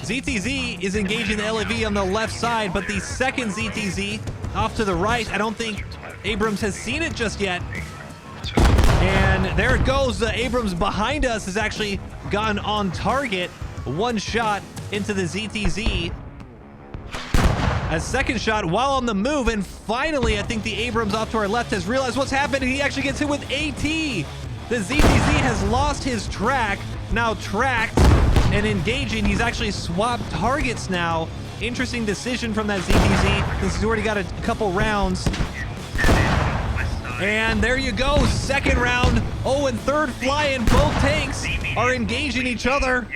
ZTZ is engaging the LAV on the left side, but the second ZTZ off to the right, I don't think Abrams has seen it just yet. And there it goes. The Abrams behind us has actually gotten on target. One shot into the ZTZ. A second shot while on the move. And finally, I think the Abrams off to our left has realized what's happened. He actually gets hit with AT. The ZTZ has lost his track. Now tracked and engaging. He's actually swapped targets now. Interesting decision from that ZTZ, since he's already got a couple rounds. And there you go, second round. Oh, and third fly-in. Both tanks are engaging each other.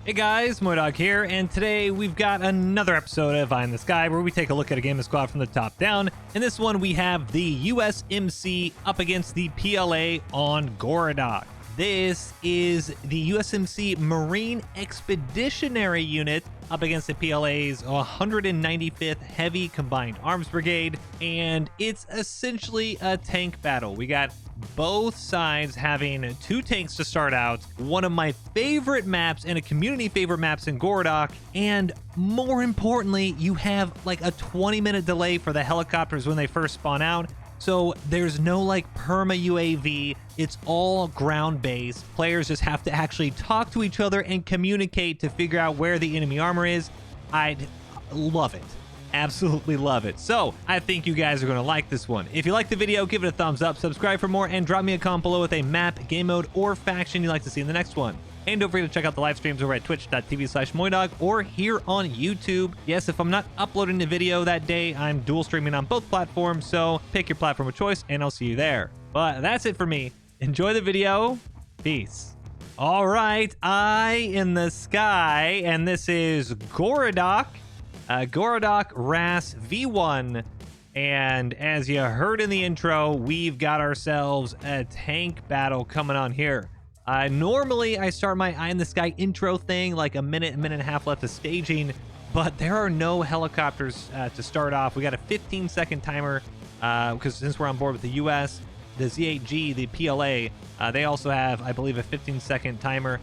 Hey guys, MoiDawg here, and today we've got another episode of Eye in the Sky where we take a look at a game of squad from the top down. In this one, we have the USMC up against the PLA on Gorodok. This is the USMC Marine Expeditionary Unit up against the PLA's 195th Heavy Combined Arms Brigade, and it's essentially a tank battle. We got both sides having two tanks to start out, one of my favorite maps and a community favorite maps in Gorodok, and more importantly, you have like a 20-minute delay for the helicopters when they first spawn out. So there's no like perma UAV, it's all ground based. Players just have to actually talk to each other and communicate to figure out where the enemy armor is. I love it. Absolutely love it. So I think you guys are going to like this one. If you like the video, give it a thumbs up, subscribe for more, and drop me a comment below with a map, game mode, or faction you'd like to see in the next one. And don't forget to check out the live streams over at twitch.tv/MoiDawg or here on YouTube. Yes, if I'm not uploading the video that day, I'm dual streaming on both platforms, so pick your platform of choice and I'll see you there. But that's it for me. Enjoy the video. Peace. All right, Eye in the Sky, and this is Gorodok. Gorodok RAS V1. And as you heard in the intro, we've got ourselves a tank battle coming on here. Normally, I start my Eye in the Sky intro thing like a minute and a half left of staging, but there are no helicopters to start off. We got a 15-second timer because since we're on board with the US, the Z8G, the PLA, they also have, I believe, a 15-second timer.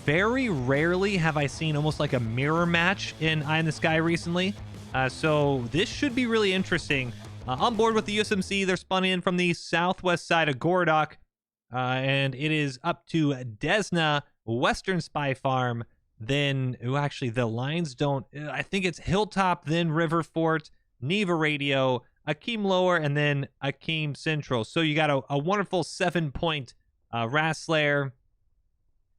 Very rarely have I seen almost like a mirror match in Eye in the Sky recently, so this should be really interesting. On board with the USMC, they're spawning in from the southwest side of Gorodok. And it is up to Desna, Western Spy Farm, then, actually, the lines don't, I think it's Hilltop, then River Fort, Neva Radio, Akeem Lower, and then Akeem Central. So you got a wonderful 7-point RAS Slayer,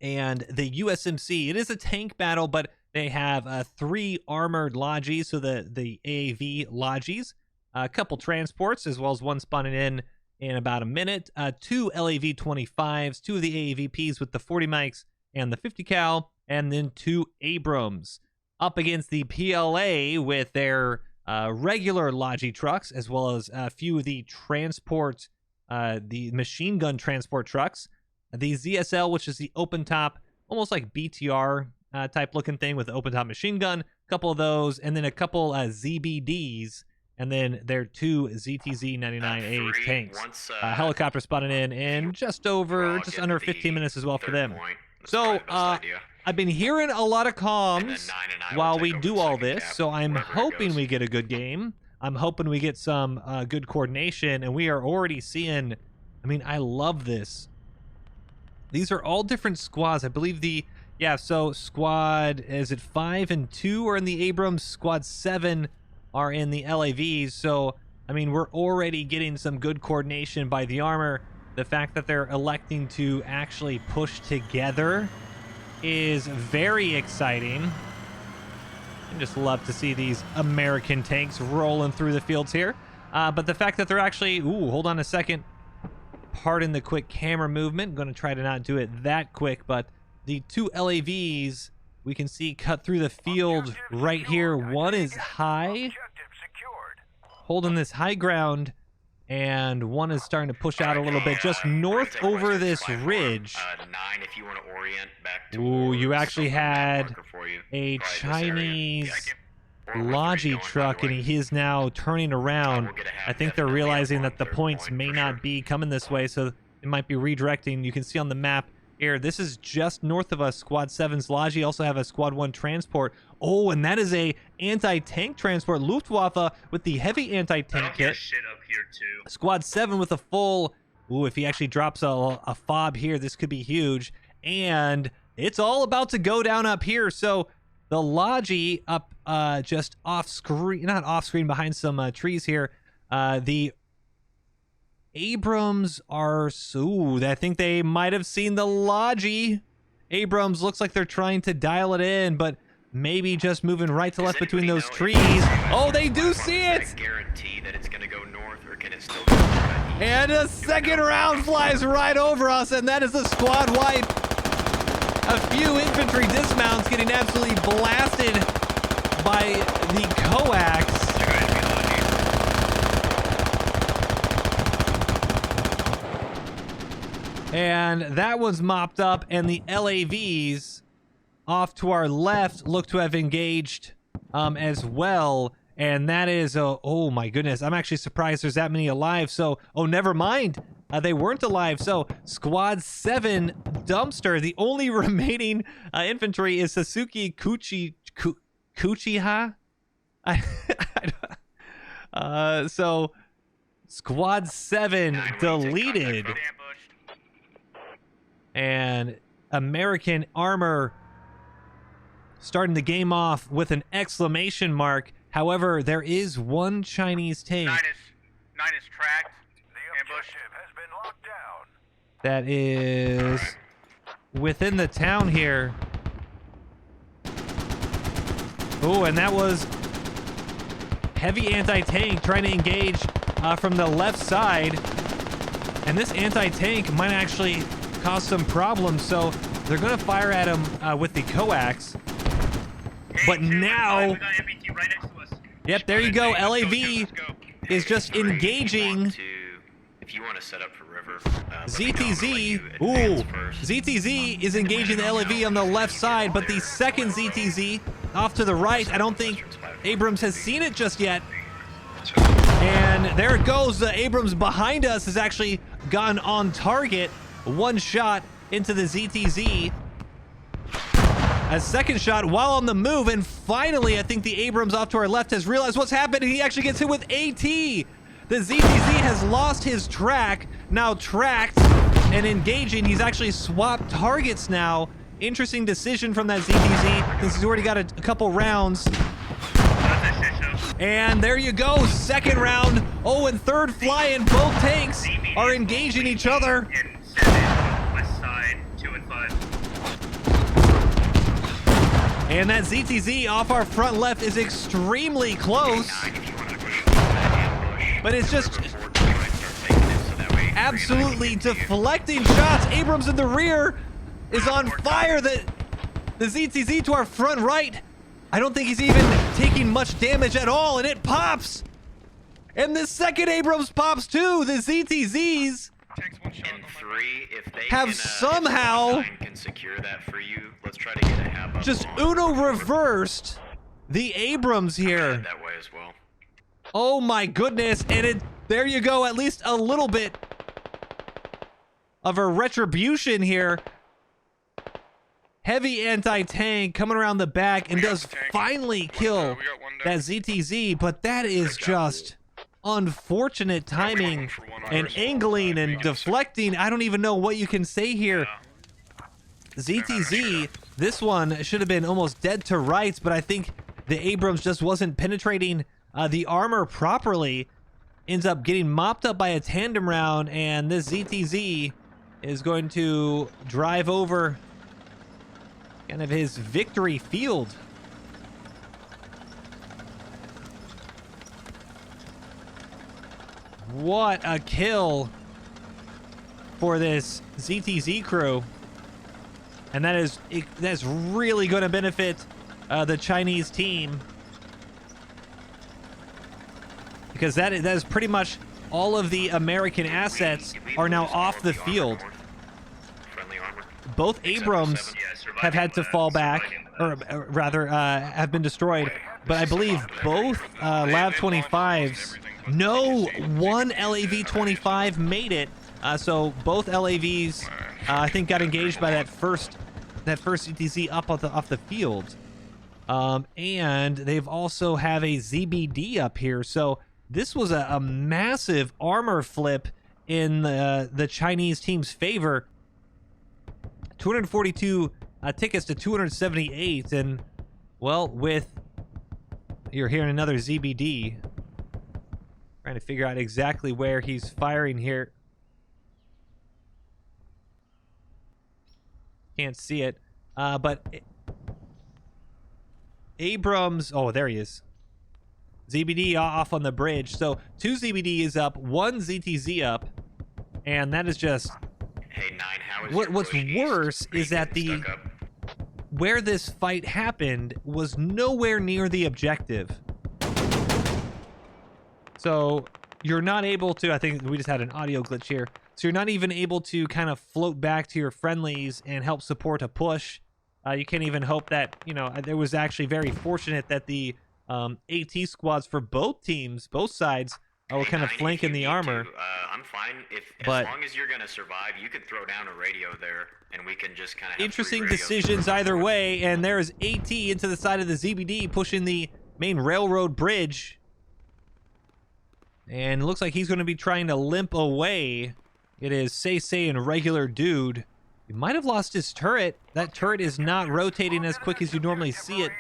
and the USMC. It is a tank battle, but they have 3 armored Lodgies, so the AAV Lodgies, a couple transports, as well as one spawning in about a minute, 2 LAV-25s, 2 of the AAVPs with the 40 mics and the 50 cal, and then 2 Abrams up against the PLA with their regular Logi trucks, as well as a few of the transport, the machine gun transport trucks, the ZSL, which is the open top, almost like BTR type looking thing with the open top machine gun, a couple of those, and then a couple ZBDs. And then their 2 ZTZ-99A tanks. Helicopter spotted in just under 15 minutes as well for them. So I've been hearing a lot of comms while we do all this, so I'm hoping we get a good game. I'm hoping we get some good coordination, and we are already seeing, I mean, I love this. These are all different squads. I believe so squad, is it 5 and 2 are in the Abrams, squad 7 are in the LAVs, so I mean we're already getting some good coordination by the armor. The fact that they're electing to actually push together is very exciting. I just love to see these American tanks rolling through the fields here, but the fact that they're actually, hold on a second, pardon the quick camera movement, I'm going to try to not do it that quick, but the 2 LAVs we can see cut through the field right here. One is high, holding this high ground, and one is starting to push out a little bit just north over this ridge. Ooh, you actually had a Chinese Logi truck, and he is now turning around. I think they're realizing that the points may not be coming this way, so it might be redirecting. You can see on the map here. This is just north of us. Squad 7's Logi also have a Squad 1 transport. Oh, and that is a anti-tank transport. Luftwaffe with the heavy anti-tank kit. Shit up here too. Squad 7 with a full... Ooh, if he actually drops a fob here, this could be huge. And it's all about to go down up here. So the Logi up just off-screen, not off-screen, behind some trees here. The Abrams are... Ooh, I think they might have seen the Logi. Abrams looks like they're trying to dial it in, but maybe just moving right to left between those trees. Oh, they do see it! Guarantee that it's gonna go north, or can it still go east? And a second round flies right over us, and that is a squad wipe. A few infantry dismounts getting absolutely blasted by the coax. And that was mopped up, and the LAVs off to our left look to have engaged as well. And that is, oh my goodness, I'm actually surprised there's that many alive. So, oh, never mind. They weren't alive. So, Squad 7 Dumpster, the only remaining infantry is Sasuke Kuchiha. So, Squad 7 deleted. And American Armor starting the game off with an exclamation mark. However, there is one Chinese tank. Nine is tracked. The ambush has been locked down. That is within the town here. Oh, and that was heavy anti-tank trying to engage from the left side. And this anti-tank might actually cause some problems, so they're going to fire at him with the coax. But now... Yep, there you go. LAV is just engaging. If you want to set up for river, ZTZ. Ooh, ZTZ is engaging the LAV on the left side, but the second ZTZ off to the right, I don't think Abrams has seen it just yet. And there it goes. The Abrams behind us has actually gotten on target. One shot into the ZTZ. A second shot while on the move, and finally I think the Abrams off to our left has realized what's happened, and he actually gets hit with AT. The ZTZ has lost his track, now tracked and engaging. He's actually swapped targets now. Interesting decision from that ZTZ, since he's already got a couple rounds. And there you go, second round. Oh, and third fly-in, both tanks are engaging each other. West side, 2 and 5. And that ZTZ off our front left is extremely close. But it's just absolutely deflecting shots. Abrams in the rear is on fire. The ZTZ to our front right, I don't think he's even taking much damage at all, and it pops. And the second Abrams pops too. The ZTZs have somehow can secure that for you. Let's try to get a half just Uno reversed the Abrams here. That way as well. Oh my goodness, and there you go, at least a little bit of a retribution here. Heavy anti-tank coming around the back and does finally kill that ZTZ, but that is just unfortunate timing and angling and deflecting. I don't even know what you can say here. ZTZ, this one should have been almost dead to rights, but I think the Abrams just wasn't penetrating the armor properly. Ends up getting mopped up by a tandem round, and this ZTZ is going to drive over kind of his victory field. What a kill for this ZTZ crew. And that's really going to benefit the Chinese team, because that is pretty much all of the American assets are now off the field. Both Abrams have had to fall back, or rather have been destroyed, but I believe both LAV 25s, no, one LAV 25 made it, So both LAVs, I think, got engaged by that first ETZ up off the field. And they've also have a ZBD up here. So this was a massive armor flip in the Chinese team's favor. 242 tickets to 278, and well, you're hearing another ZBD. Trying to figure out exactly where he's firing here. Can't see it, but Abrams. Oh, there he is. ZBD off on the bridge. So 2 ZBD is up, 1 ZTZ up, and that is just. Hey, 9, how is What's worse is that where this fight happened was nowhere near the objective. So you're not able to, I think we just had an audio glitch here. So you're not even able to kind of float back to your friendlies and help support a push. You can't even hope that, you know, it was actually very fortunate that the AT squads for both teams, both sides, were kind of flanking the armor. I'm fine. As long as you're going to survive, you could throw down a radio there, and we can just kind of interesting decisions either way, and there's AT into the side of the ZBD pushing the main railroad bridge. And it looks like he's going to be trying to limp away. It is Say and regular dude. He might have lost his turret. That turret is not rotating as quick as you normally see it.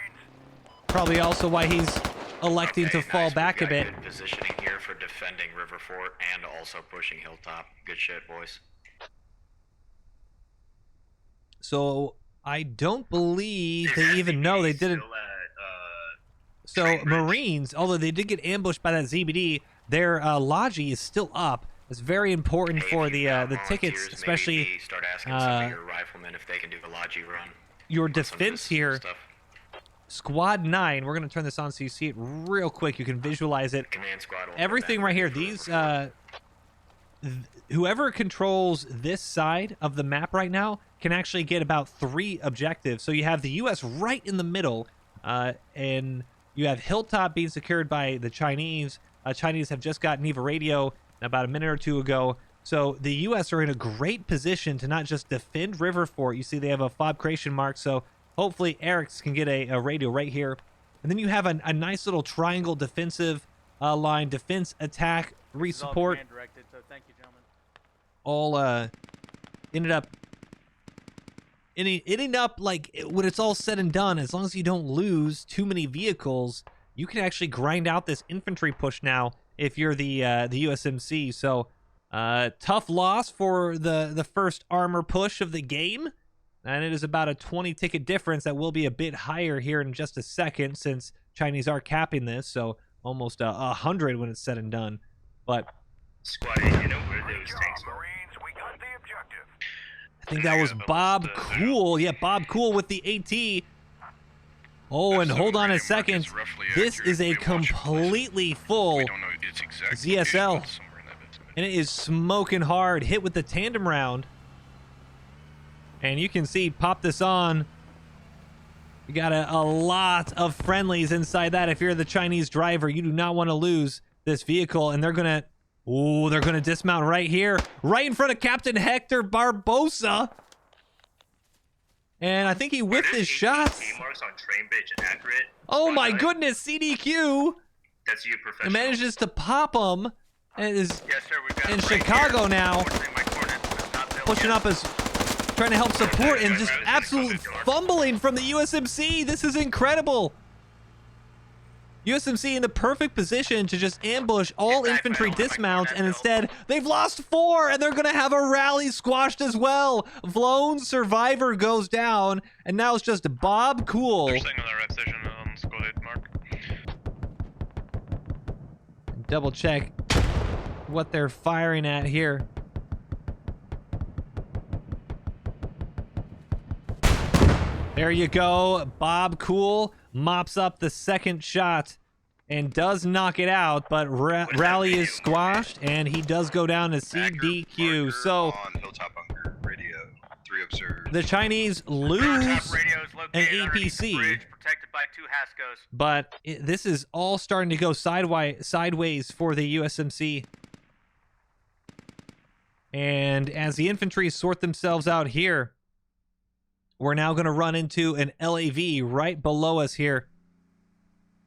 Probably also why he's electing to fall back a bit. Good positioning here for defending River Fort and also pushing Hilltop. Good shit, boys. So I don't believe they even know they didn't. So Marines, although they did get ambushed by that ZBD, their Logi is still up. It's very important for the tickets, especially start asking some of your riflemen if they can do a Logi run. Your defense here. Squad 9, we're going to turn this on so you see it real quick. You can visualize it. Command squad everything right here. These, whoever controls this side of the map right now can actually get about 3 objectives. So you have the U.S. right in the middle, and you have Hilltop being secured by the Chinese. Chinese have just got Neva Radio about a minute or 2 ago. So the U.S. are in a great position to not just defend River Fort. You see they have a fob creation mark, so hopefully Eric's can get a radio right here. And then you have a nice little triangle defensive line, defense, attack, resupport. So thank you, gentlemen. All ended up like when it's all said and done, as long as you don't lose too many vehicles, you can actually grind out this infantry push now if you're the USMC. So tough loss for the first armor push of the game. And it is about a 20 ticket difference that will be a bit higher here in just a second since Chinese are capping this. So almost 100 when it's said and done. But Squad 8, you know where those tanks are. I think that was Bob Cool. Yeah, Bob Cool with the AT. Oh, and hold on a second. This is a completely full ZSL. And it is smoking hard. Hit with the tandem round. And you can see, pop this on. You got a lot of friendlies inside that. If you're the Chinese driver, you do not want to lose this vehicle. And they're going to dismount right here. Right in front of Captain Hector Barbosa. And I think he whiffed his shots. Marks on train bridge accurate. Oh my goodness, CDQ. That's you, professional. Manages to pop him. And is yes, sir, we've got in Chicago now. Pushing up his... trying to help support and just absolutely fumbling from the USMC. This is incredible. USMC in the perfect position to just ambush all infantry dismounts, and instead they've lost 4 and they're going to have a rally squashed as well. Vlone Survivor goes down, and now it's just Bob Cool. They're staying on their precision on squad 8 mark. Double check what they're firing at here. There you go. Bob Cool mops up the second shot and does knock it out, but Rally is squashed, and he does go down to CDQ. So the Chinese lose an APC, Protected by 2 Hascos. but this is all starting to go sideways for the USMC. And as the infantry sort themselves out here, we're now going to run into an LAV right below us here.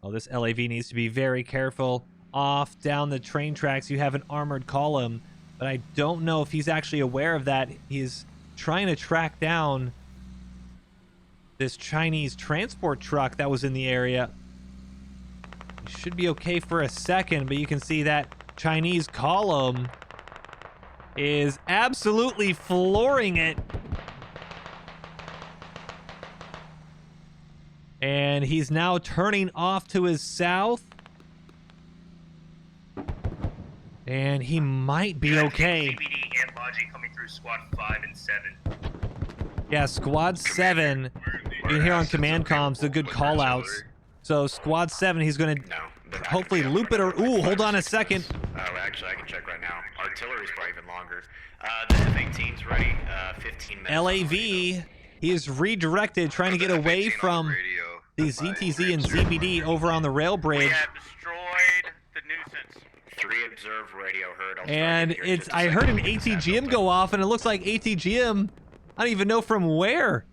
Oh, this LAV needs to be very careful. Off down the train tracks, you have an armored column, but I don't know if he's actually aware of that. He's trying to track down this Chinese transport truck that was in the area. He should be okay for a second, but you can see that Chinese column is absolutely flooring it. And he's now turning off to his south. And he might be okay. CBD and Logi coming through squad 5 and 7. Yeah, squad 7. You can hear on command comms the good call outs. So squad 7, he's going to hopefully loop it. Or ooh, hold on a second. Actually, I can check right now. Artillery's probably even longer. The F-18's ready. 15 minutes. LAV, he is redirected, trying to get away from the ZTZ and ZBD over on the rail We bridge. have destroyed the nuisance. 3 observed radio heard. I'll And try to get it's, here I just a heard an second. ATGM go off, and it looks like ATGM, I don't even know from where.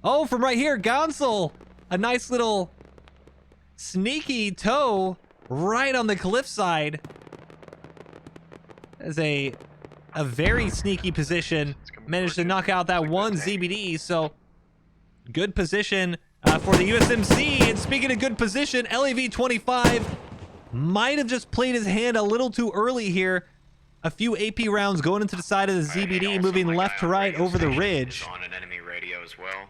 Oh, from right here, Gonsel. A nice little sneaky toe right on the cliffside. As a very sneaky position. Managed to knock out that one ZBD, so good position for the USMC. And speaking of good position, LAV-25 might have just played his hand a little too early here. A few AP rounds going into the side of the ZBD, moving left to right over the ridge. On an enemy radio as well.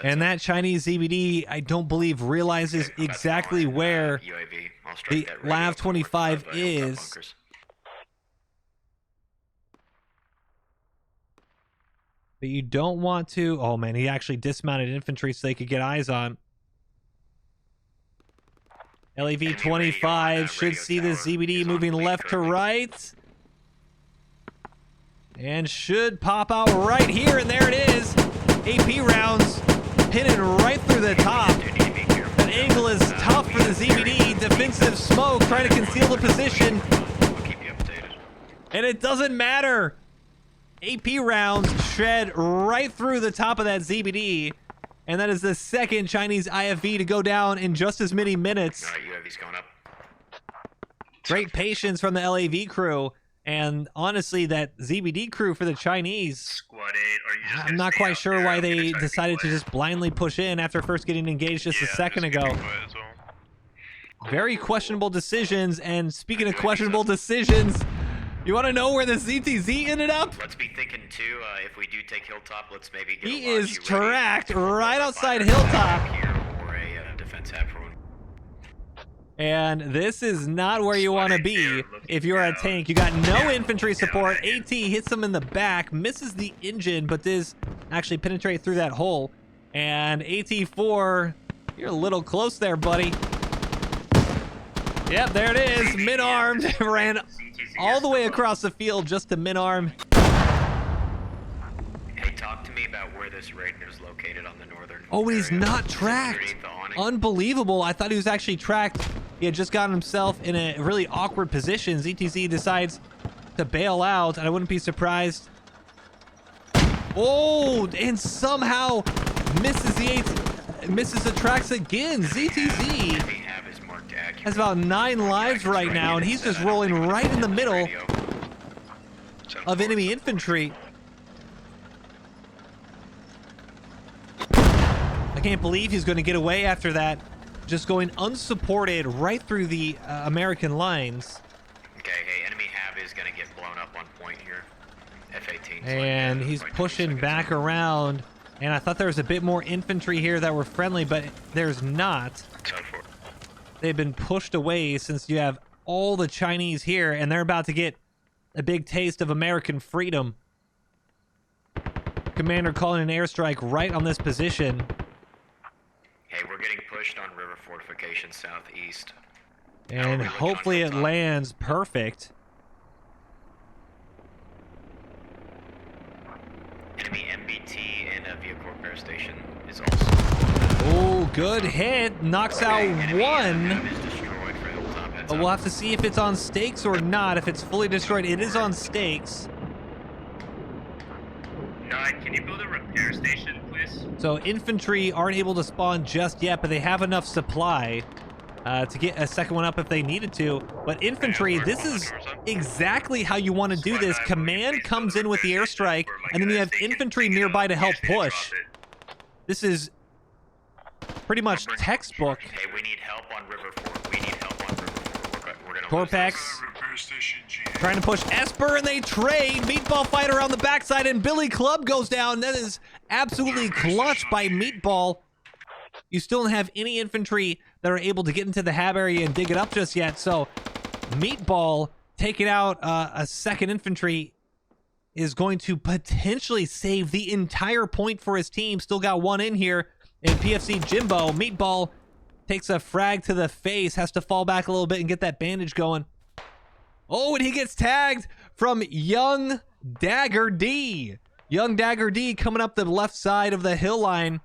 And that Chinese ZBD, I don't believe, realizes exactly where UAV. I'll strike the that radio LAV-25 from hilltop is. bunkers. But you don't want to... Oh, man, he actually dismounted infantry so they could get eyes on. LAV-25 should see the ZBD moving left to right. And should pop out right here, and there it is. AP rounds pinning right through the top. That angle is tough for the ZBD. Defensive smoke trying to conceal the position. I'll keep you updated. And it doesn't matter. AP rounds shed right through the top of that ZBD. And that is the second Chinese IFV to go down in just as many minutes. All right, UAV's going up. Great patience from the LAV crew. And honestly, that ZBD crew for the Chinese, Squad 8, are you just I'm gonna not stay quite out sure there? why I'm gonna they try to be decided to quiet. just blindly push in after first getting engaged just a second ago. Very questionable decisions. And speaking of questionable decisions, you want to know where the ZTZ ended up? Let's be thinking too, if we do take Hilltop, let's maybe get He a is Logi ready. tracked right outside Fire Hilltop. here or a defense half room. And this is not where you want to be if you're a tank. You got no infantry support. AT hits him in the back, misses the engine, but does actually penetrate through that hole. And AT4, you're a little close there, buddy. Yep, there it is. Mid-armed. Ran all the way across the field just to mid-arm. Hey, talk to me about where this Raider is located on the northern. Oh, and he's area. not Is it tracked. underneath the awning? Unbelievable. I thought he was actually tracked. He had just gotten himself in a really awkward position. ZTZ decides to bail out, and I wouldn't be surprised. Oh, and somehow misses the tracks again. ZTZ We have his marked accurate. has about 9 lives right now, and he's just rolling right in the middle of enemy infantry. I can't believe he's going to get away after that. Just going unsupported right through the American lines. Okay, hey, enemy Hav is gonna get blown up on point here. F-18. And he's pushing back around. And I thought there was a bit more infantry here that were friendly, but there's not. They've been pushed away since you have all the Chinese here, and they're about to get a big taste of American freedom. Commander calling an airstrike right on this position. Hey, we're getting pushed on river fortification southeast. And hopefully it lands perfect. Enemy MBT and a vehicle repair station is also. Oh, good hit. Knocks out one. Hav is destroyed for Hilltop. Heads But up. we'll have to see if it's on stakes or not. If it's fully destroyed, it is on stakes. can you build a repair station, please? So infantry aren't able to spawn just yet, but they have enough supply to get a second one up if they needed to. But infantry, this is exactly how you want to do this. Command comes in with the airstrike, and then you have infantry nearby to help push. This is pretty much textbook. Hey, we need help on River Fort. We need help on River Fort. We're gonna Torpex trying to push Esper, and they trade. Meatball fight around the backside, and Billy Club goes down. That is absolutely clutch by Meatball. You still don't have any infantry that are able to get into the hab area and dig it up just yet. So Meatball taking out a second infantry is going to potentially save the entire point for his team. Still got one in here. And PFC Jimbo, Meatball takes a frag to the face, has to fall back a little bit and get that bandage going. Oh, and he gets tagged from Young Dagger D. Young Dagger D coming up the left side of the hill line.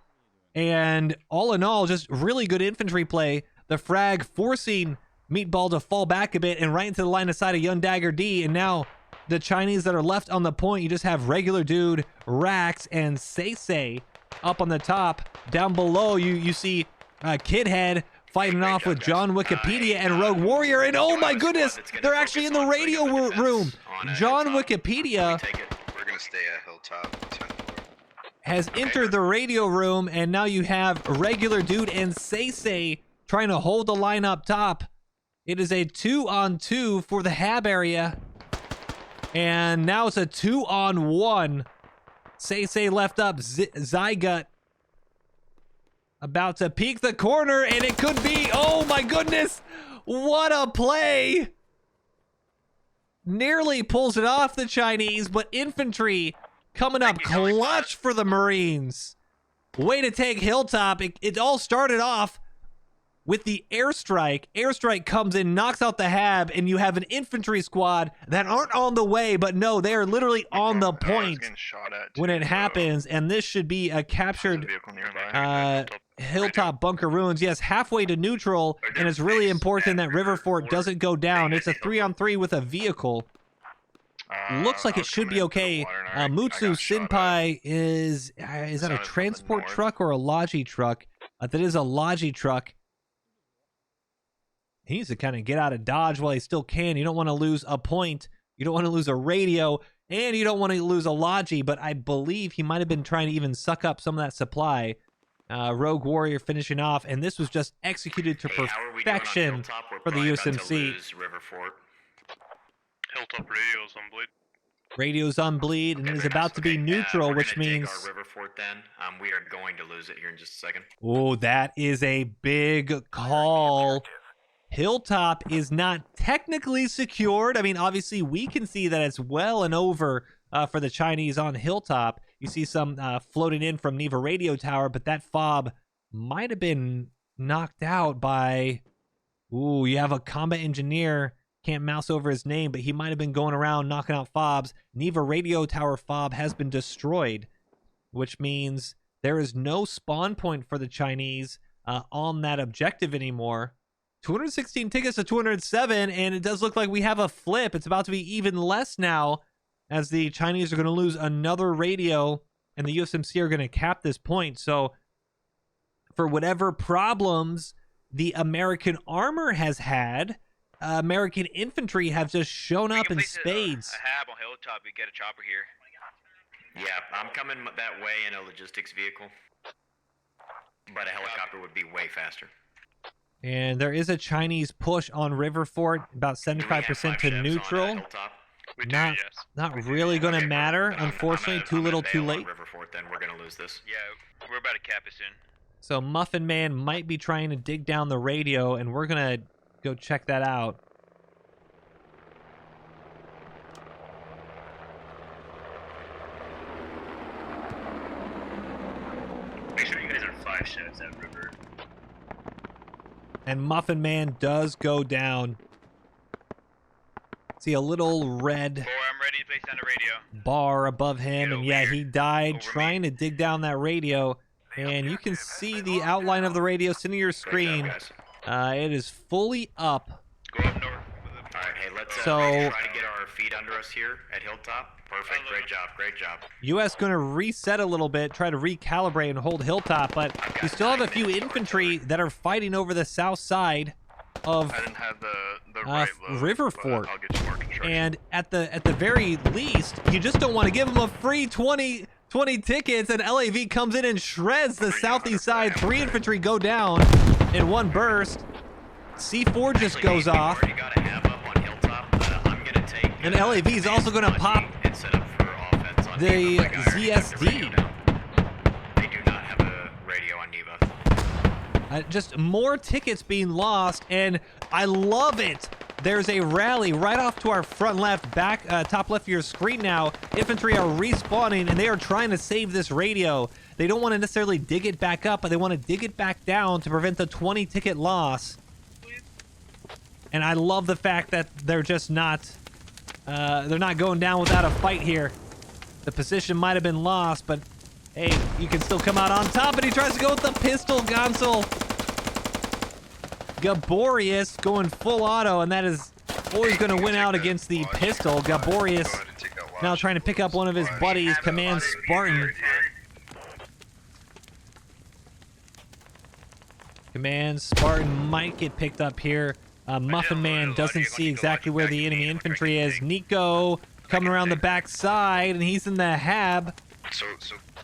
And all in all, just really good infantry play. The frag forcing Meatball to fall back a bit and right into the line of sight of Young Dagger D. And now the Chinese that are left on the point, you just have Regular Dude, Rax, and Say up on the top. Down below, you see Kidhead fighting off with John Wikipedia and Rogue Warrior. And oh my goodness, they're actually in the radio room. John Wikipedia We're gonna stay at Hilltop 10th floor. has entered the radio room, and now you have Regular Dude and Say trying to hold the line up top. It is a 2-on-2 for the hab area. And now it's a 2-on-1. Say left up, Zygut about to peek the corner, and it could be, oh my goodness, what a play. Nearly pulls it off the Chinese, but infantry coming up clutch for the Marines. Way to take Hilltop. It all started off with the airstrike. Airstrike comes in, knocks out the hab, and you have an infantry squad that aren't on the way, but no, they are literally on the point when it happens, and this should be a captured Hilltop bunker ruins. Yes, halfway to neutral, and it's really important that River Fort doesn't go down. It's a 3-on-3 with a vehicle. Looks like it should be okay. Mutsu Senpai is that a transport truck or a Logi truck? That is a Logi truck. He needs to kind of get out of dodge while he still can. You don't want to lose a point. You don't want to lose a radio, and you don't want to lose a Logi, but I believe he might have been trying to even suck up some of that supply. Rogue Warrior finishing off, and this was just executed to perfection for the USMC. Hilltop radio's on bleed. Radio's on bleed, and it is about to be neutral, which means... River Fort then. We are going to lose it here in just a second. Oh, that is a big call. Hilltop is not technically secured. I mean, obviously, we can see that it's well and over for the Chinese on Hilltop. You see some floating in from Neva Radio Tower, but that fob might have been knocked out by... Ooh, you have a combat engineer. Can't mouse over his name, but he might have been going around knocking out fobs. Neva Radio Tower fob has been destroyed, which means there is no spawn point for the Chinese on that objective anymore. 216 tickets to 207, and it does look like we have a flip. It's about to be even less now, as the Chinese are going to lose another radio, and the USMC are going to cap this point. So, for whatever problems the American armor has had, American infantry have just shown up in spades. A hab on Hilltop, we get a chopper here. Yeah, I'm coming that way in a logistics vehicle, but a helicopter would be way faster. And there is a Chinese push on River Fort, about 75% to neutral. Not really going to matter, unfortunately. Too little, too late. River Fort, then we're going to lose this. Yeah, we're about to cap it soon. So Muffin Man might be trying to dig down the radio, and we're going to go check that out. Make sure you guys are 5 shots at River. And Muffin Man does go down. See a little red Boy, I'm ready to place down the radio. bar above him, and yeah, he died Over trying to dig down that radio. And you can see the outline of the radio sitting on your screen. It is fully up. Go up north. Alright, hey, Let's So- try to get our feet under us here at Hilltop. Perfect. Great job. Great job. US going to reset a little bit, try to recalibrate and hold Hilltop, but you still have a few infantry that are fighting over the south side of I didn't have the right load, River but Fort. I'll get you more construction. And at the very least, you just don't want to give them a free 20 tickets, and LAV comes in and shreds the southeast side. 3 infantry go down in one burst. C4 just goes off. You got a hab up on Hilltop. I'm gonna take. And LAV is also going to pop and set up for offense on the Neva. Like, I already have the radio ZSD. down. They do not have a radio on Neva. Just more tickets being lost, and I love it. There's a rally right off to our front left, back top left of your screen now. Infantry are respawning, and they are trying to save this radio. They don't want to necessarily dig it back up, but they want to dig it back down to prevent the 20 ticket loss. And I love the fact that they're just not, they're not going down without a fight here. The position might have been lost, but hey, you can still come out on top, and he tries to go with the pistol, Gonsel. Gaborius going full auto, and that is always going to win out against the pistol. Gaborius now trying to pick up one of his buddies, Command Spartan. Command Spartan might get picked up here. Muffin Man doesn't see exactly where the enemy infantry is. Nico coming around the back side, and he's in the hab. So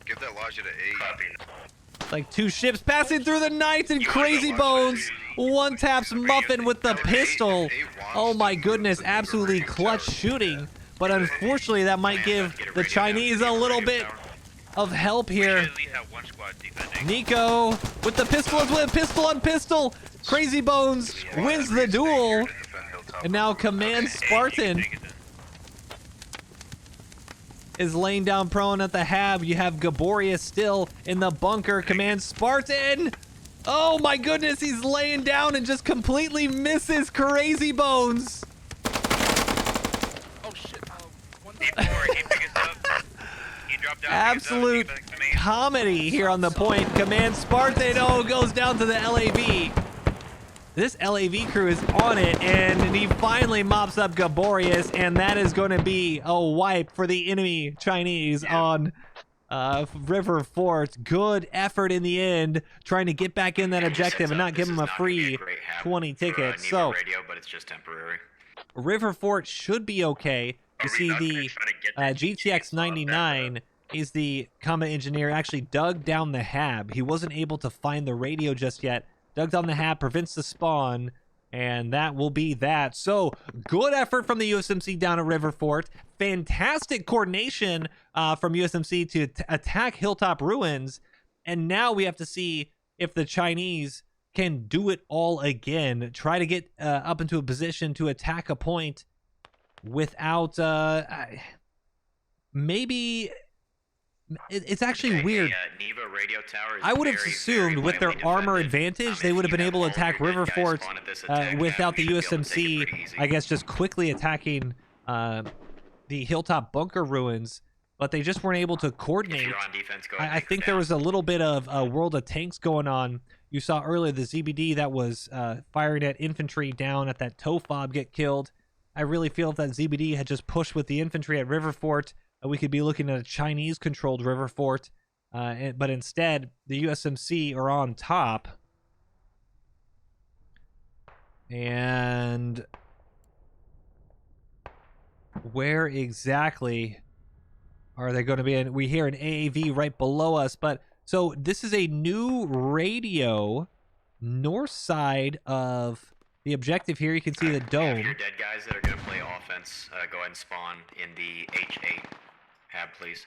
give that Logia to A. Like 2 ships passing through the night, and Crazy Bones one taps Muffin with the pistol. Oh my goodness, absolutely clutch shooting. But unfortunately, that might give the Chinese a little bit of help here. At least have one squad defending. Nico with the pistol as well, pistol on pistol. Crazy Bones wins the duel. And now Command Spartan is laying down prone at the hab. You have Gaborius still in the bunker. Command Spartan. Oh my goodness, he's laying down and just completely misses Crazy Bones. D4, he picked us up. He dropped down. Absolute comedy here on the point. Command Spartan, oh, goes down to the LAV. This LAV crew is on it, and he finally mops up Gaborius, and that is going to be a wipe for the enemy Chinese on River Fort. Good effort in the end, trying to get back in that objective and not give him a free 20 tickets. So radio, but it's just temporary. River Fort should be okay. You see the GTX 99 is the combat engineer, actually dug down the hab. He wasn't able to find the radio just yet. Dug down the hab, prevents the spawn, and that will be that. So, good effort from the USMC down at River Fort. Fantastic coordination from USMC to attack Hilltop Ruins. And now we have to see if the Chinese can do it all again. Try to get up into a position to attack a point without... maybe... It's actually weird. Neva radio tower is I would have very, assumed very with their lightly armor defended. advantage, they would have been able to attack River Fort without the USMC, I guess, just quickly attacking the Hilltop bunker ruins. But they just weren't able to coordinate. I think there was a little bit of World of Tanks going on. You saw earlier the ZBD that was firing at infantry down at that tow fob get killed. I really feel if that ZBD had just pushed with the infantry at River Fort, we could be looking at a Chinese-controlled River Fort, but instead, the USMC are on top. And where exactly are they going to be? And we hear an AAV right below us, but so this is a new radio north side of the objective here. You can see the dome. Your dead guys that are going to play offense, go ahead and spawn in the H8 hab, please.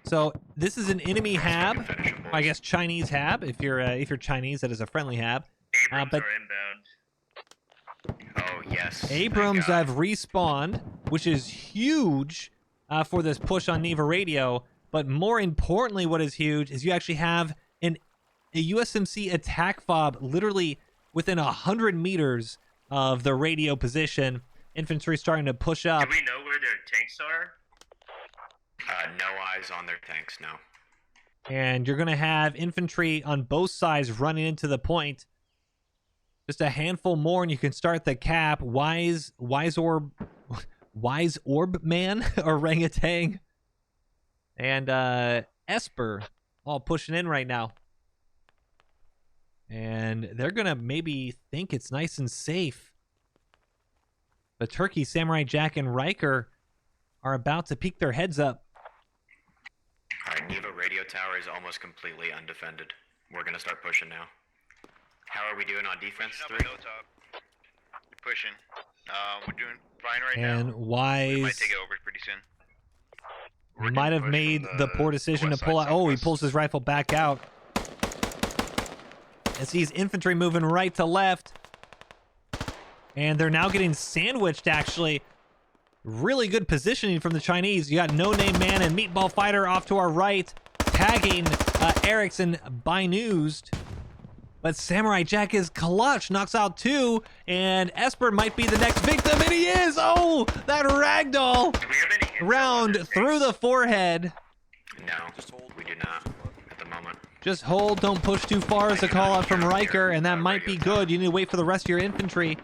So this is an enemy hab, Finish 'em, boys. I guess Chinese hab. If you're Chinese, that is a friendly hab. Abrams But are inbound. Oh yes. Abrams thank God. have respawned, which is huge for this push on Neva Radio. But more importantly, what is huge is you actually have a USMC attack fob literally within 100 meters of the radio position. Infantry starting to push up. Do we know where their tanks are? No eyes on their tanks, no. And you're going to have infantry on both sides running into the point. Just a handful more, and you can start the cap. Wise Orb Wise Orb Man, Orangutan, and Esper all pushing in right now. And they're going to maybe think it's nice and safe. But Turkey, Samurai Jack, and Riker are about to peek their heads up. Alright, Neva radio tower is almost completely undefended. We're gonna start pushing now. How are we doing on defense? Pushing up 3? on hilltop. You're pushing. We're doing fine right now. And We Wise might take it over pretty soon. might have made the poor decision to pull out. Oh, he pulls his rifle back out. And sees infantry moving right to left. And they're now getting sandwiched, actually. Really good positioning from the Chinese. You got No Name Man and Meatball Fighter off to our right, tagging Erickson Binused. But Samurai Jack is clutch, knocks out 2, and Esper might be the next victim, and he is! Oh, that ragdoll Do we have any intel on round this through base? the forehead. No, we do not at the moment. Just hold, don't push too far is a call out from Riker, and that might be good. You need to wait for the rest of your infantry.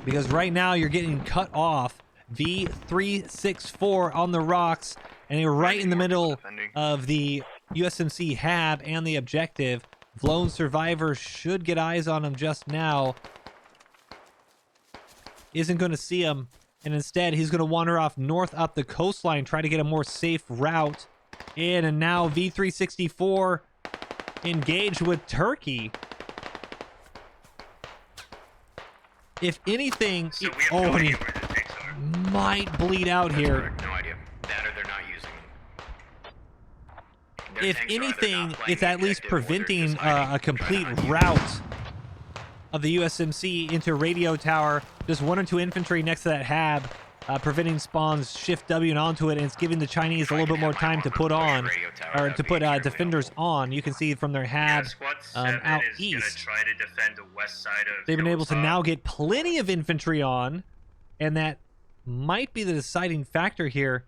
Because right now you're getting cut off. V364 on the rocks, and you're right in the middle of the USMC hab and the objective. Lone Survivor should get eyes on him just now. Isn't going to see him, and instead he's going to wander off north up the coastline, try to get a more safe route in, and now V364 engaged with Turkey. If anything, So we have no and he idea where the tanks are. might bleed out here. No idea. That or they're not using them. Their If tanks are either anything, not playing it's the at least objective or they're preventing just hiding, a complete trying to hide. route of the USMC into radio tower. Just 1 or 2 infantry next to that hab, preventing spawns, shift W and onto it, and it's giving the Chinese a little bit more time to put on, or to put defenders on. You can see from their hab Squad 7 out is gonna east. try to defend the west side of They've been able to Hilltop. now get plenty of infantry on, and that might be the deciding factor here.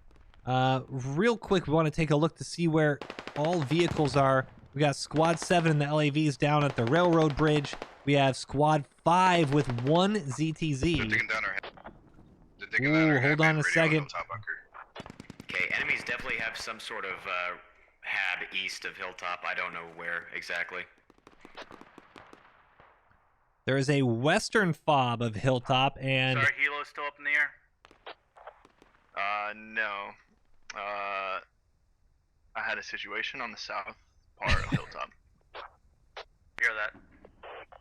Real quick, we want to take a look to see where all vehicles are. We got Squad 7 and the LAVs down at the railroad bridge. We have Squad 5 with 1 They're ZTZ. digging down our head. They're digging down our Ooh, head, hold on man, a radio second. hilltop bunker. Okay, enemies definitely have some sort of hab east of Hilltop. I don't know where exactly. There is a western fob of Hilltop, and Sorry, Hilo's still up in the air. No. I had a situation on the south part of Hilltop. Hear that?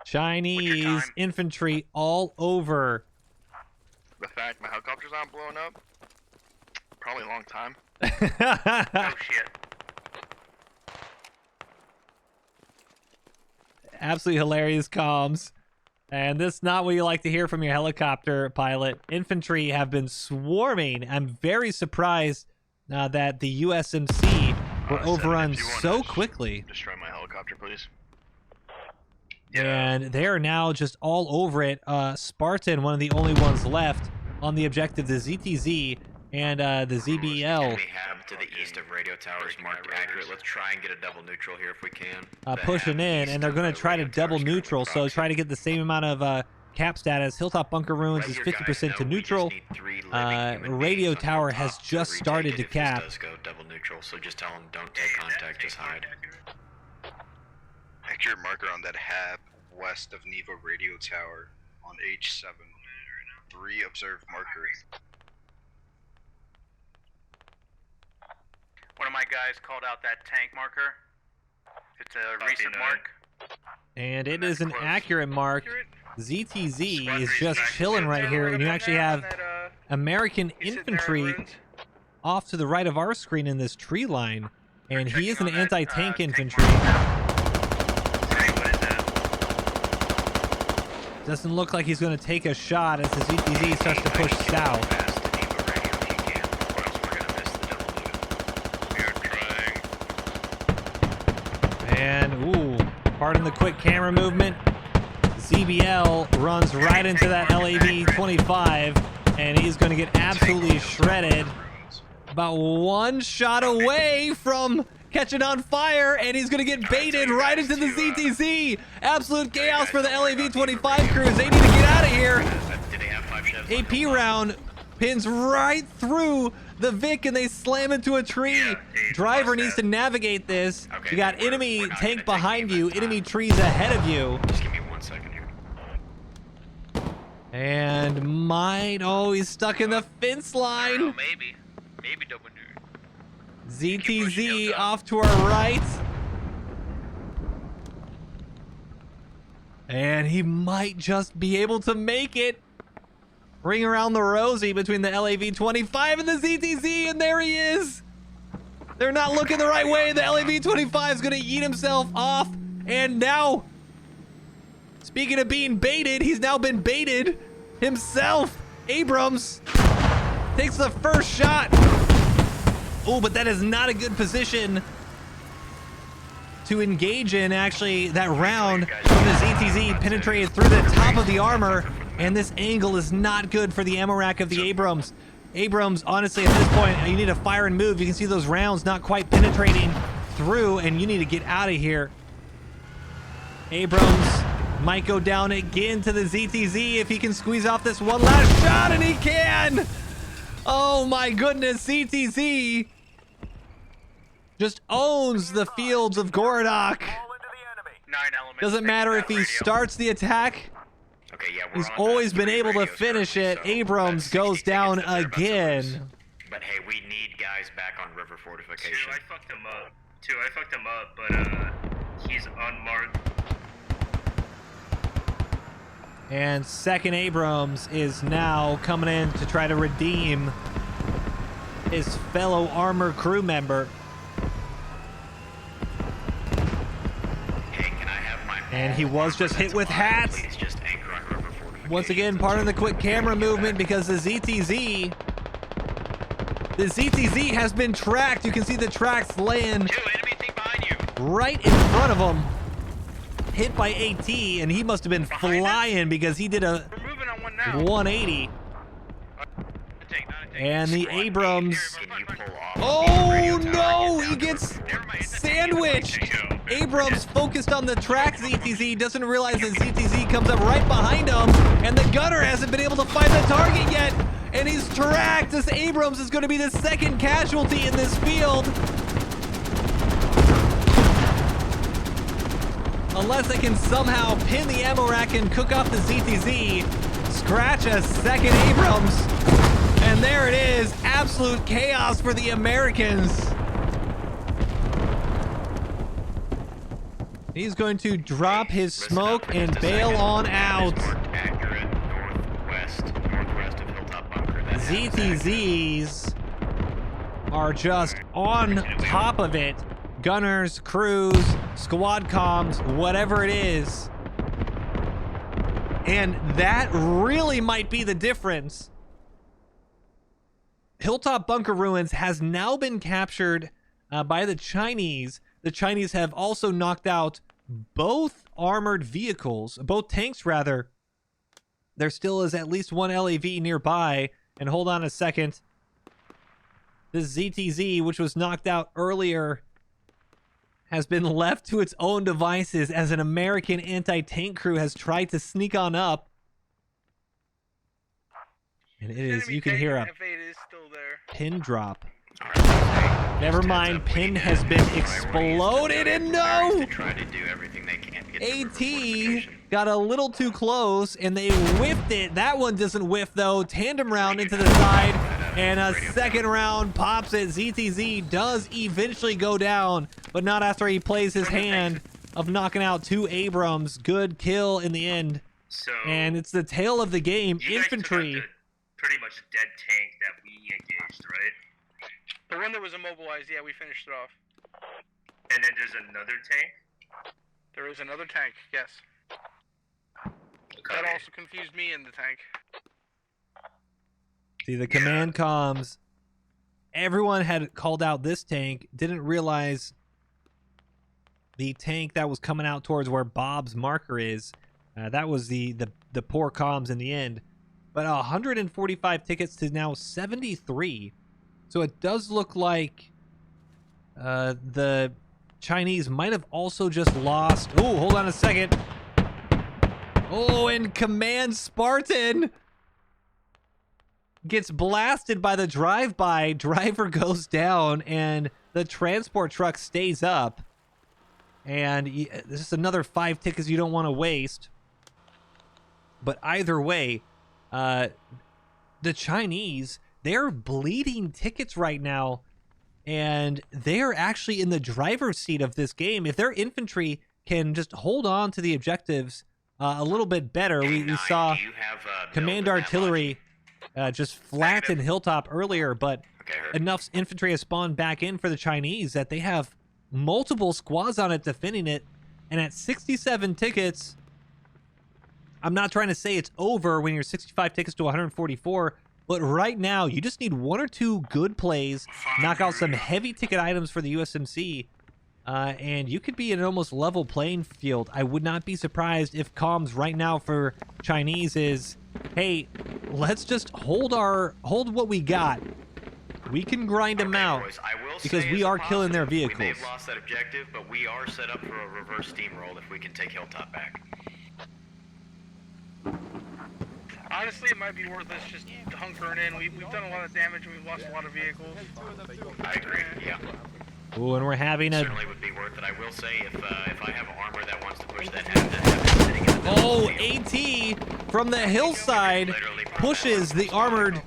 Chinese time? infantry all over. The fact my helicopter's not blowing up, probably a long time. Oh shit. Absolutely hilarious comms. And this is not what you like to hear from your helicopter pilot. Infantry have been swarming. I'm very surprised that the USMC were Seven, overrun if you wanna so quickly. Destroy my helicopter, please. And they are now just all over it. Spartan, one of the only ones left on the objective, the ZTZ and the ZBL. Enemy hab to the east of radio towers marked accurate. Let's try and get a double neutral here if we can. The Pushing hab in, east and they're of going the to try to radio double towers currently neutral, so proximate. try to get the same amount of cap status. Hilltop Bunker Ruins is Let your 50% guys to know we neutral. just need 3 living human Radio beings on tower Hilltop has just retake started it to if cap. This does go double neutral, so just tell them don't take contact, just hide. Accurate marker on that hab west of Neva radio tower on H7. 3 observed markers. One of my guys called out that tank marker. It's a Copy recent that. mark. And it That's is an close. accurate mark. Accurate? ZTZ Squad is three's just back. chilling right here, and you actually have American infantry off to the right of our screen in this tree line, and he is an checking on that, anti-tank tank infantry. Hey, what is that? Doesn't look like he's going to take a shot as the ZTZ starts to push south. Fast to Neva radio if you can, or else we're gonna miss the double neutral. We are trying. And, ooh, pardon the quick camera movement. ZBL runs right into that LAV-25, and he's going to get absolutely shredded. About 1 shot away from catching on fire, and he's going to get baited right into the ZTZ. Absolute chaos for the LAV-25 crews. They need to get out of here. Did they have 5 shots? AP round pins right through the Vic and they slam into a tree. Yeah, Driver must needs to have. navigate this. Okay, You got we're enemy not tank gonna take behind aim you, at enemy that. trees ahead of you. Just give me 1 second here. And he's stuck in the fence I don't line. know, maybe. Maybe double dude. ZTZ Hilltop. off to our right. And he might just be able to make it. Ring around the rosy between the LAV-25 and the ZTZ, and there he is. They're not looking the right way. The LAV-25 is going to yeet himself off. And now, speaking of being baited, he's now been baited himself. Abrams takes the first shot. Oh, but that is not a good position to engage in. Actually, that round from the ZTZ penetrated through the top of the armor, and this angle is not good for the ammo rack of the Abrams. Abrams, honestly, at this point, you need to fire and move. You can see those rounds not quite penetrating through, and you need to get out of here. Abrams might go down again to the ZTZ if he can squeeze off this one last shot, and he can! Oh my goodness, ZTZ just owns the fields of Gorodok. 9 elements. Doesn't matter if he starts the attack. Okay, yeah, we're He's on always that been 3 able to radios finish it. currently, so Abrams that's goes 60 down seconds that they're about to lose. again. But hey, we need guys back on river fortification. I fucked him up, but he's unmarked. And second Abrams is now coming in to try to redeem his fellow armor crew member. Hey, can I have my And he was just hit with hats. Please just anchor on river fortification. Once again, part of the quick camera movement because the ZTZ has been tracked. You can see the tracks laying 2 enemy thing behind you. right in front of him. Hit by AT, and he must have been flying because he did a We're moving on one now. 180. Not a tank. And the Abrams. Can you pull off? Oh no! He gets sandwiched. Abrams focused on the track ZTZ, doesn't realize that ZTZ comes up right behind him, and the gunner hasn't been able to find the target yet, and he's tracked. This Abrams is going to be the second casualty in this field. Unless they can somehow pin the ammo rack and cook off the ZTZ, scratch a second Abrams, and there it is. Absolute chaos for the Americans. He's going to drop his Listen up smoke for and just a bail second. on That is out. marked accurate northwest of Hilltop Bunker. That is ZTZs are just on top of it. Gunners, crews, squad comms, whatever it is. And that really might be the difference. Hilltop Bunker Ruins has now been captured by the Chinese. The Chinese have also knocked out both armored vehicles, both tanks rather. There still is at least one LAV nearby. And hold on a second. This ZTZ, which was knocked out earlier, has been left to its own devices as an American anti-tank crew has tried to sneak on up. And it is, you can hear a F8 is still there. pin drop. Alright, Never just mind, heads up, we pin need has to been know what exploded, and Pirates no! to try to do everything they can to get to river AT fortification. got a little too close, and they whiffed it. That one doesn't whiff, though. Tandem round into the side, and a second round pops it. ZTZ does eventually go down, but not after he plays his hand of knocking out 2 Abrams. Good kill in the end. So And it's the tail of the game. you guys took out Infantry. the pretty much dead tank that we engaged, right? The one that was immobilized, yeah, we finished it off. And then there's another tank. There is another tank, yes. That also confused me in the tank. See, the command comms. Everyone had called out this tank, didn't realize the tank that was coming out towards where Bob's marker is. That was the poor comms in the end. But 145 tickets to now 73. So it does look like the Chinese might have also just lost. Oh, hold on a second. Oh, and Command Spartan gets blasted by the drive-by. Driver goes down, and the transport truck stays up. And this is another 5 tickets you don't want to waste. But either way, the Chinese, they're bleeding tickets right now. And they're actually in the driver's seat of this game. If their infantry can just hold on to the objectives a little bit better. We saw command artillery just flatten Hilltop earlier, but enough infantry has spawned back in for the Chinese that they have multiple squads on it defending it. And at 67 tickets, I'm not trying to say it's over when you're 65 tickets to 144, but right now you just need 1 or 2 good plays, knock out some heavy ticket items for the USMC, and you could be in an almost level playing field. I would not be surprised if comms right now for Chinese is, hey, let's just hold what we got. We can grind them out because we are killing their vehicles. We may have lost that objective, but we are set up for a reverse steamroll if we can take Hilltop back. Honestly, it might be worth us just hunkering in. We've done a lot of damage and we've lost a lot of vehicles. I agree, yeah. Ooh, and we're having a... Certainly would be worth it. I will say, if I have armor that wants to push that have sitting in the middle Oh, of the field. AT from the hillside pushes the armored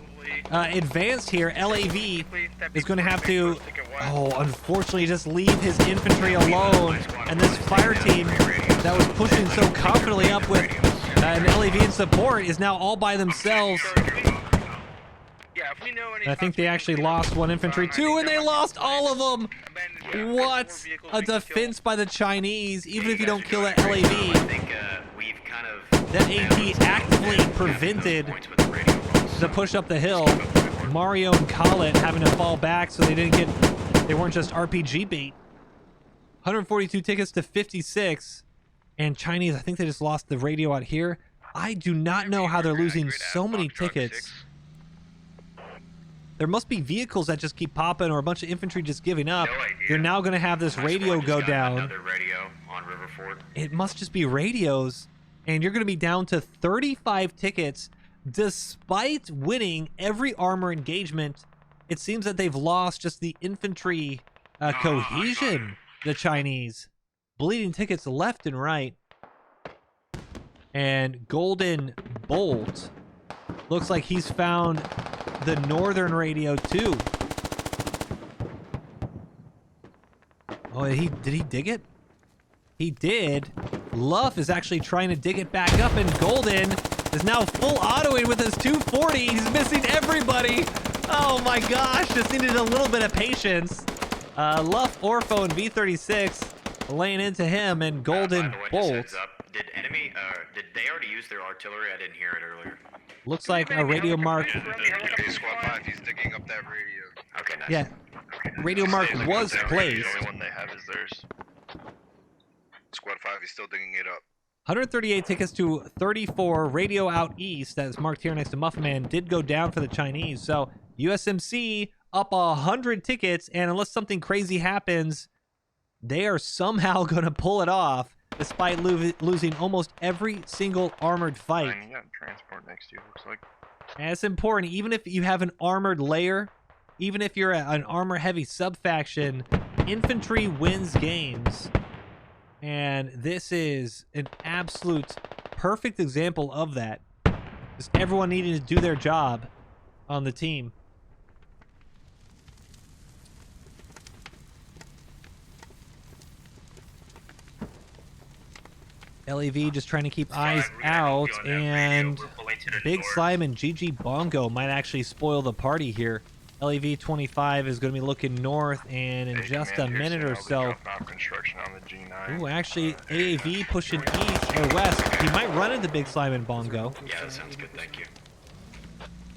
advance here. LAV is going to have to, unfortunately just leave his infantry alone. And this fire team that was pushing so confidently up with an LAV in support is now all by themselves. And I think they actually lost 1 infantry too, and they lost all of them. What a defense by the Chinese, even if you don't kill that LAV. That AT actively prevented the push up the hill. Mario and Collet having to fall back so they weren't just RPG bait. 142 tickets to 56. And Chinese, I think they just lost the radio out here. I do not know how they're losing so many tickets. There must be vehicles that just keep popping or a bunch of infantry just giving up. You're now going to have this radio go down. Another radio on River Ford. It must just be radios. And you're going to be down to 35 tickets despite winning every armor engagement. It seems that they've lost just the infantry cohesion, the Chinese. Bleeding tickets left and right. And Golden Bolt looks like he's found the northern radio too. Oh, did he dig it? He did. Luff is actually trying to dig it back up, and Golden is now full autoing with his 240. He's missing everybody. Oh my gosh, just needed a little bit of patience. Luff, Orpho, and V36 laying into him, and Golden Bolt. Did they already use their artillery? I didn't hear it earlier. Looks like a radio mark. Okay, squad 5, he's digging up that radio. Okay, nice. Yeah, radio mark was placed. The only one they have is theirs. Squad 5, he's still digging it up. 138 tickets to 34. Radio out east, that is marked here next to Muffin Man, did go down for the Chinese. So USMC up 100 tickets, and unless something crazy happens, they are somehow going to pull it off, despite losing almost every single armored fight. You got transport next to you, looks like. And it's important, even if you have an armored layer, even if you're an armor-heavy sub-faction, infantry wins games. And this is an absolute perfect example of that. Just everyone needing to do their job on the team. LAV just trying to keep eyes out, and Big Slime and GG Bongo might actually spoil the party here. LAV 25 is going to be looking north, and in just a minute or so. Ooh, actually, AAV pushing east or west. He might run into Big Slime and Bongo. Yeah, that sounds good. Thank you.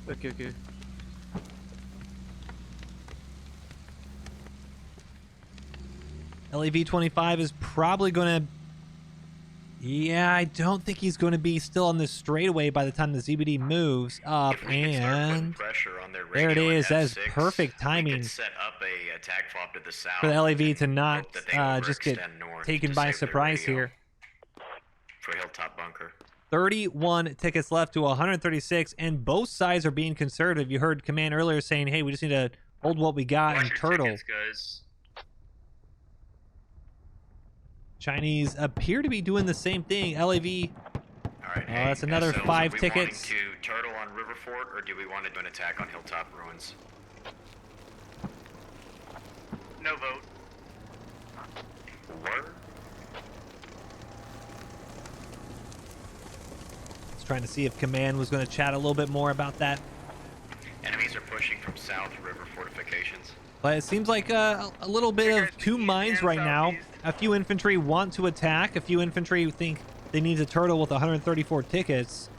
Okay. LAV 25 is probably going to... Yeah, I don't think he's going to be still on this straightaway by the time the ZBD moves up, and there it is. That is perfect timing set up a attack fob to the south for the LAV to not just get taken by surprise here. for Hilltop Bunker. 31 tickets left to 136, and both sides are being conservative. You heard Command earlier saying, hey, we just need to hold what we got and turtle. Tickets, guys. Chinese appear to be doing the same thing. LAV. All right. That's another 5 tickets. Do we want to turtle on River Fort, or do we want to do an attack on Hilltop Ruins? No vote. Word. Trying to see if Command was going to chat a little bit more about that. Enemies are pushing from south river fortifications. But it seems like a little bit of two minds right now. A few infantry want to attack. A few infantry think they need to turtle with 134 tickets.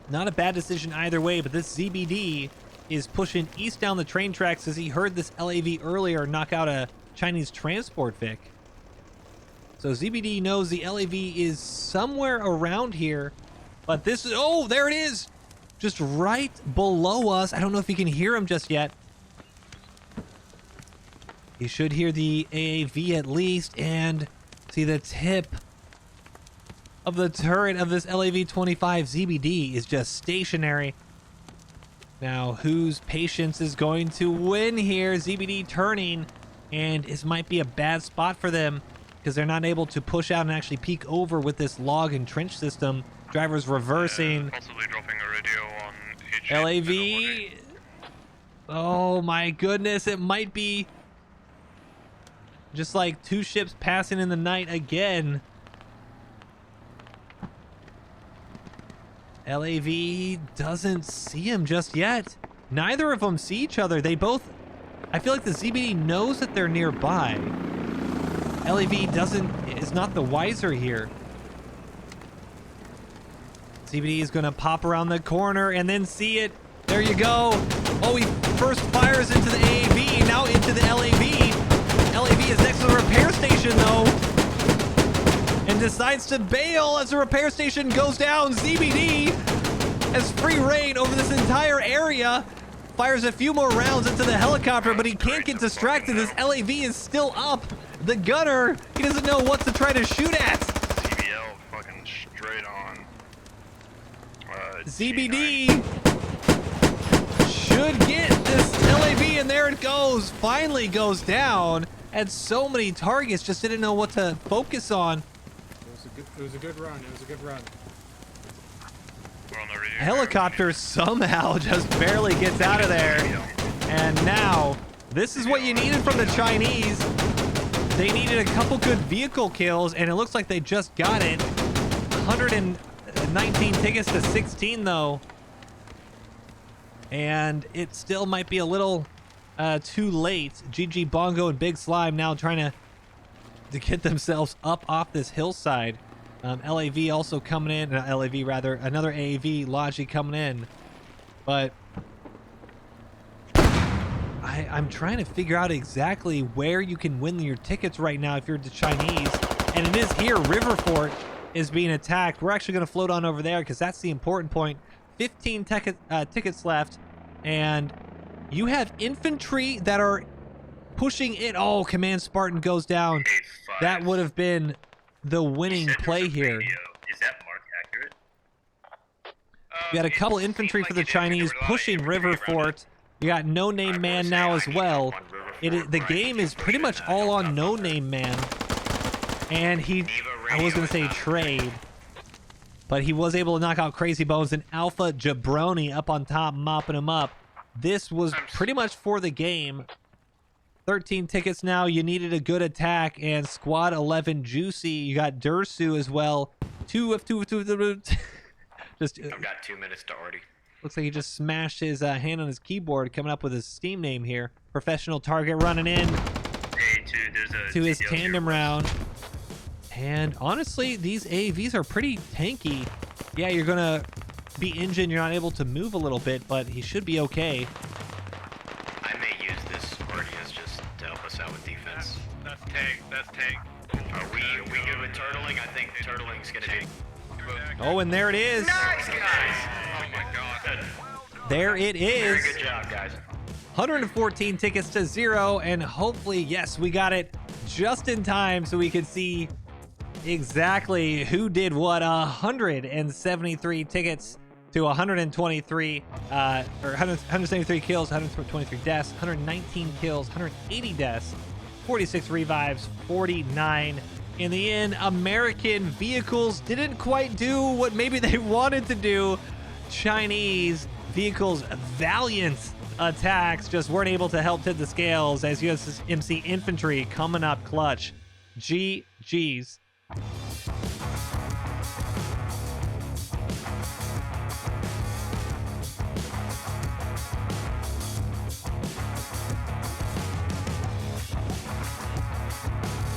Not a bad decision either way, but this ZBD is pushing east down the train tracks as he heard this LAV earlier knock out a Chinese transport Vic. So ZBD knows the LAV is somewhere around here, but this is, oh, there it is. Just right below us. I don't know if you can hear him just yet. You should hear the AAV at least, and see the tip of the turret of this LAV-25 ZBD is just stationary. Now, whose patience is going to win here? ZBD turning, and this might be a bad spot for them, because they're not able to push out and actually peek over with this log and trench system. Drivers reversing. Possibly dropping a radio on LAV. Oh my goodness, it might be just like 2 ships passing in the night again. LAV doesn't see him just yet. Neither of them see each other. They both, I feel like the ZBD knows that they're nearby. LAV is not the wiser here. ZBD is going to pop around the corner and then see it. There you go. Oh, he first fires into the AAV, now into the LAV. LAV is next to the repair station, though, and decides to bail as the repair station goes down. ZBD has free reign over this entire area. Fires a few more rounds into the helicopter, but he can't get distracted. This LAV is still up. The gunner, he doesn't know what to try to shoot at. CBL fucking straight on. ZBD should get this LAV, and there it goes. Finally goes down. Had so many targets, just didn't know what to focus on. It was a good run. It was a good run. We're on the radio. Helicopter somehow just barely gets out of there. And now, this is what you needed from the Chinese. They needed a couple good vehicle kills, and it looks like they just got it. 119 tickets to 16, though. And it still might be a little too late. GG Bongo and Big Slime now trying to get themselves up off this hillside. LAV also coming in. LAV, rather. Another AAV, Logi coming in. But I'm trying to figure out exactly where you can win your tickets right now if you're the Chinese. And it is here. River Fort is being attacked. We're actually going to float on over there because that's the important point. 15 tickets left. And you have infantry that are pushing it. Oh, Command Spartan goes down. That would have been the winning play here. Is that mark accurate? You got a couple infantry for the Chinese pushing River Fort. You got No Name Man now as well. The game is pretty much all on No Name Man. And I was going to say trade, but he was able to knock out Crazy Bones and Alpha Jabroni up on top, mopping him up. This was pretty much for the game. 13 tickets now. You needed a good attack, and Squad 11 Juicy. You got Dursu as well. Two. Just I've got 2 minutes to Artie. looks like he just smashed his hand on his keyboard, coming up with his Steam name here. Professional target running in to his tandem round. And honestly, these AAVs are pretty tanky. Yeah, you're gonna be injured, you're not able to move a little bit, but he should be okay. I may use this Artias just to help us out with defense. That's tank. That's tank. Are we good with turtling? I think turtling's gonna be. Oh, and there it is. Nice, guys! Oh my god. There it is. Very good job, guys. 114 tickets to 0, and hopefully, yes, we got it just in time so we could see exactly who did what. 173 tickets to 123, or 173 kills, 123 deaths, 119 kills, 180 deaths, 46 revives, 49. In the end, American vehicles didn't quite do what maybe they wanted to do. Chinese vehicles' valiant attacks just weren't able to help tip the scales as USMC Infantry coming up clutch. GG's.